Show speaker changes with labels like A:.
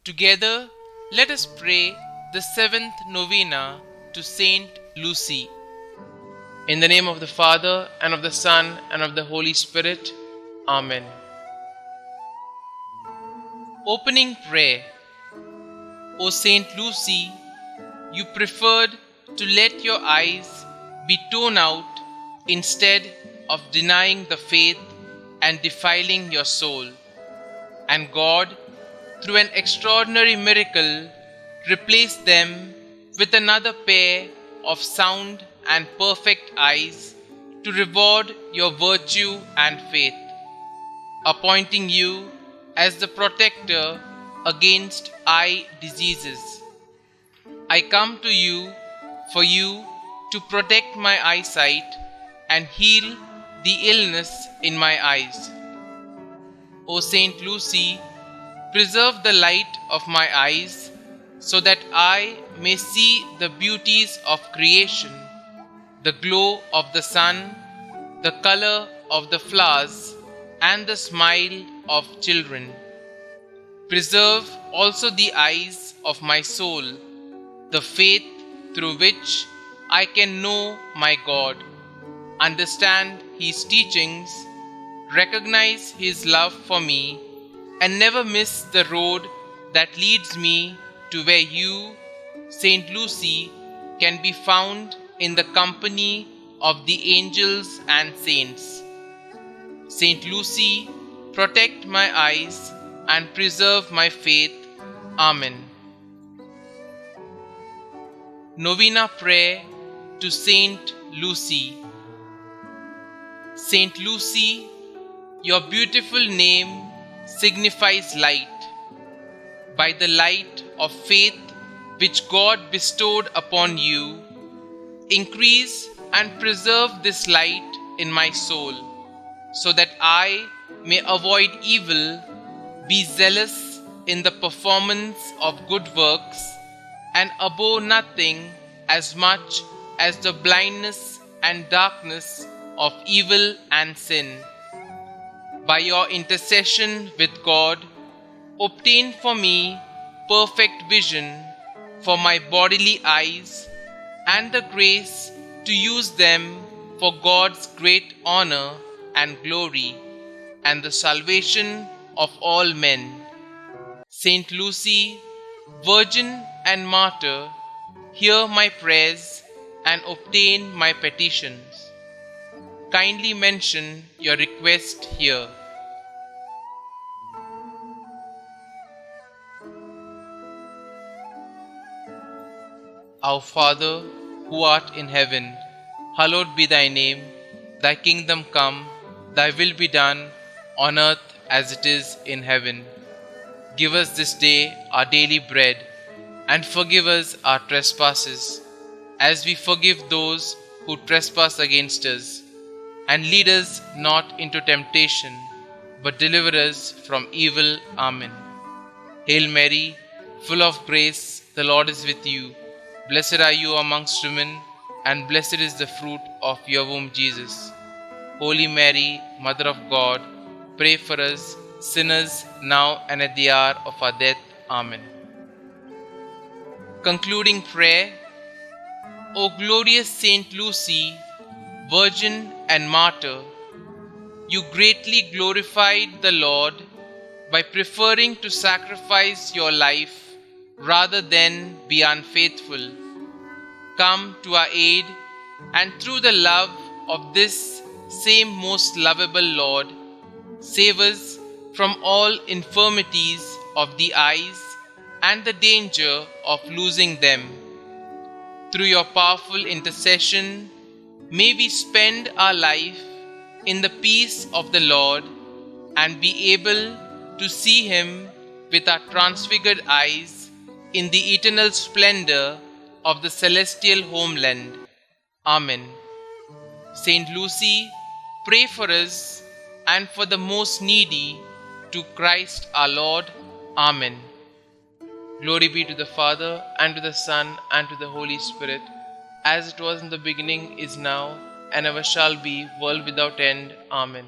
A: Together, let us pray the seventh novena to Saint Lucy. In the name of the Father, and of the Son, and of the Holy Spirit. Amen. Opening prayer. O Saint Lucy, you preferred to let your eyes be torn out instead of denying the faith and defiling your soul. And God, through an extraordinary miracle, replaced them with another pair of sound and perfect eyes to reward your virtue and faith, appointing you as the protector against eye diseases. I come to you for you to protect my eyesight and heal the illness in my eyes. O Saint Lucy, preserve the light of my eyes so that I may see the beauties of creation, the glow of the sun, the color of the flowers, and the smile of children. Preserve also the eyes of my soul, the faith through which I can know my God, understand His teachings, recognize His love for me, and never miss the road that leads me to where you, Saint Lucy, can be found in the company of the angels and saints. Saint Lucy, protect my eyes and preserve my faith. Amen. Novena Prayer to Saint Lucy. Saint Lucy, your beautiful name signifies light. By the light of faith which God bestowed upon you, increase and preserve this light in my soul, so that I may avoid evil, be zealous in the performance of good works, and abhor nothing as much as the blindness and darkness of evil and sin. By your intercession with God, obtain for me perfect vision for my bodily eyes and the grace to use them for God's great honor and glory and the salvation of all men. Saint Lucy, Virgin and Martyr, hear my prayers and obtain my petitions. Kindly mention your request here. Our Father, who art in heaven, hallowed be thy name. Thy kingdom come, thy will be done, on earth as it is in heaven. Give us this day our daily bread, and forgive us our trespasses, as we forgive those who trespass against us. And lead us not into temptation, but deliver us from evil. Amen. Hail Mary, full of grace, the Lord is with you. Blessed are you amongst women, and blessed is the fruit of your womb, Jesus. Holy Mary, Mother of God, pray for us sinners now and at the hour of our death. Amen. Concluding prayer. O glorious Saint Lucy, Virgin and Martyr, you greatly glorified the Lord by preferring to sacrifice your life rather than be unfaithful. Come to our aid, and through the love of this same most lovable Lord, save us from all infirmities of the eyes and the danger of losing them. Through your powerful intercession, may we spend our life in the peace of the Lord and be able to see Him with our transfigured eyes in the eternal splendor of the celestial homeland. Amen. Saint Lucy, pray for us and for the most needy, to Christ our Lord. Amen. Glory be to the Father, and to the Son, and to the Holy Spirit, as it was in the beginning, is now, and ever shall be, world without end. Amen.